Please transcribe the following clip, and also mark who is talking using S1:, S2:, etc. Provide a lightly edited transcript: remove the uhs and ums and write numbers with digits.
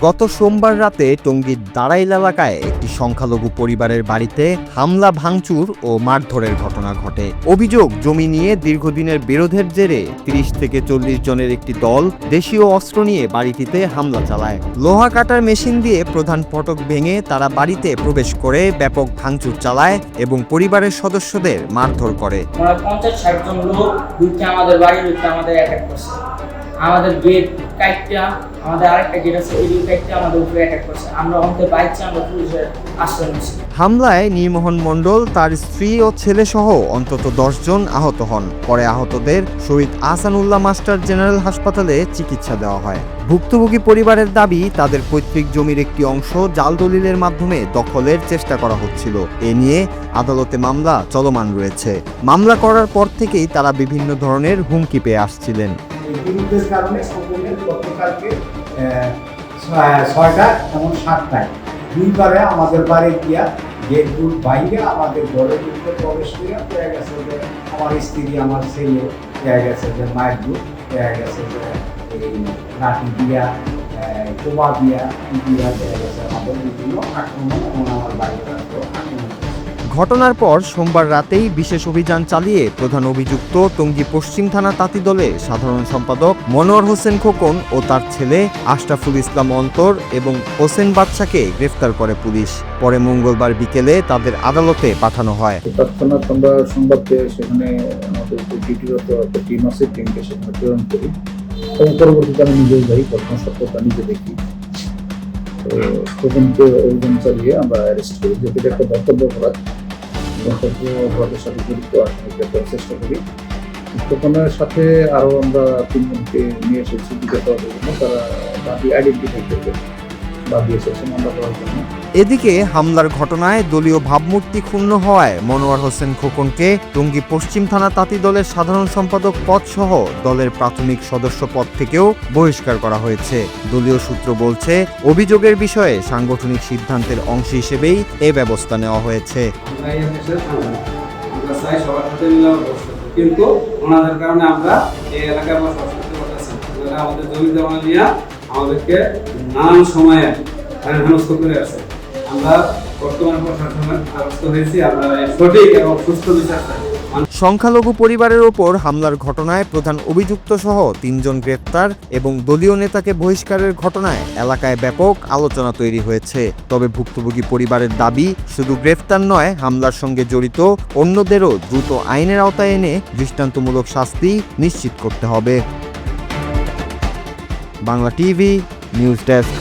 S1: গত সোমবার রাতে টঙ্গীর দাঁড়াইল এলাকায় একটি সংখ্যালঘু পরিবারের বাড়িতে হামলা, ভাঙচুর ও মারধরের ঘটনা ঘটে। অভিযোগ, জমি নিয়ে দীর্ঘদিনের বিরোধের জেরে ৩০ থেকে ৪০ জনের একটি দল দেশীয় অস্ত্র নিয়ে বাড়িটিতে হামলা চালায়। লোহা কাটার মেশিন দিয়ে প্রধান ফটক ভেঙে তারা বাড়িতে প্রবেশ করে ব্যাপক ভাঙচুর চালায় এবং পরিবারের সদস্যদের মারধর করে।
S2: 50-60 জন লোক আমাদের বাড়ির আমাদের অ্যাটাক করছে। আমাদের গেট কাইটটা, আমাদের আরেকটা গেট আছে, এই কাইটটা আমাদের উপরে অ্যাটাক করছে। আমরা অন্তে বাইরে আমরা পুলিশের আশ্রয় নিয়েছি।
S1: হামলায় নীরমোহন মণ্ডল, তার স্ত্রী ও ছেলে সহ অন্তত 10 জন আহত হন। পরে আহতদের শহীদ আহসানুল্লাহ মাস্টার জেনারেল হাসপাতালে চিকিৎসা দেওয়া হয়। ভুক্তভোগী পরিবারের দাবি, তাদের পৈতৃক জমির একটি অংশ জাল দলিলের মাধ্যমে দখলের চেষ্টা করা হচ্ছিল। এ নিয়ে আদালতে মামলা চলমান রয়েছে। মামলা করার পর থেকেই তারা বিভিন্ন ধরনের হুমকি পেয়ে আসছিলেন।
S3: বিরুদ্ধের কারণে সকলের গতকালকে 6টা এবং 7টায় দুইবারে আমাদের বাড়ি গিয়া গেট গুড বাইরে আমাদের ঘরের ভিতরে প্রবেশ করিয়া পেয়ে গেছে যে আমার স্ত্রী, আমার ছেলে পেয়ে গেছে যে মায়ের দুধ, পেয়ে গেছে যে এই লাঠি দিয়া, কোবা দিয়া দিয়া পেয়ে গেছে আমাদের বিভিন্ন আক্রমণ এবং আমার বাড়িতে আক্রমণ।
S1: ঘটনার পর সোমবার রাতেই বিশেষ অভিযান চালিয়ে প্রধান অভিযুক্ত টঙ্গী পশ্চিম থানা তাঁতিদলের সাধারণ সম্পাদক মনোয়ার হোসেন খোকন ও তার ছেলে আশরাফুল ইসলাম অন্তর এবং হোসেন বাদশাকে গ্রেফতার করে পুলিশ। পরে মঙ্গলবার বিকেলে তাদের আদালতে পাঠানো হয়।
S4: তৎক্ষণাৎ আমরা সংবাদ পেয়ে সেখানে আমাদের ডিউটিরত একটা টিম আছে, টিমকে সেখানে প্রেরণ করি এবং পরবর্তীতে আমি নিজেই যাই, ঘটনা সত্যতা নিজে দেখি। তো খোকনকে অভিযান চালিয়ে আমরা অ্যারেস্ট করি, যেটি একটা বক্তব্য অপরাধের সাথে জড়িত আসামিকে করার চেষ্টা করি। খোকনের সাথে আরও আমরা 3 জনকে নিয়ে এসেছি জিজ্ঞাসাবাদের জন্য। তারা বাদী আইডেন্টিফাই করবে, বাদী এসেছে মামলা করার জন্য।
S1: এদিকে হামলার ঘটনায় দলীয় ভাবমূর্তি ক্ষুণ্ণ হওয়ায় মনোয়ার হোসেন খোকনকে টঙ্গী পশ্চিম থানা তাঁতিদলের সাধারণ সম্পাদক পদ সহ দলের প্রাথমিক সদস্য পদ থেকেও বহিষ্কার করা হয়েছে। দলীয় সূত্র বলছে, অভিযোগের বিষয়ে সাংগঠনিক সিদ্ধান্তের অংশ হিসেবেই এ ব্যবস্থা নেওয়া হয়েছে।
S5: কিন্তু ওনাদের কারণে আমরা এই এলাকায় বসবাস করতে পারতেছি। আমাদের জমি জমা নিয়ে আমাদেরকে নানান সময়ে হেনস্থ করে আসে। আমরা বর্তমানে প্রশাসনের দ্বারস্থ হয়েছি। আমরা সঠিক এবং সুস্থ বিচার চাই।
S1: সংখ্যালঘু পরিবারের ওপর হামলার ঘটনায় প্রধান অভিযুক্ত সহ 3 জন গ্রেপ্তার এবং দলীয় নেতাকে বহিষ্কারের ঘটনায় এলাকায় ব্যাপক আলোচনা তৈরি হয়েছে। তবে ভুক্তভোগী পরিবারের দাবি, শুধু গ্রেপ্তার নয়, হামলার সঙ্গে জড়িত অন্যদেরও দ্রুত আইনের আওতায় এনে দৃষ্টান্তমূলক শাস্তি নিশ্চিত করতে হবে। Bangla TV news desk.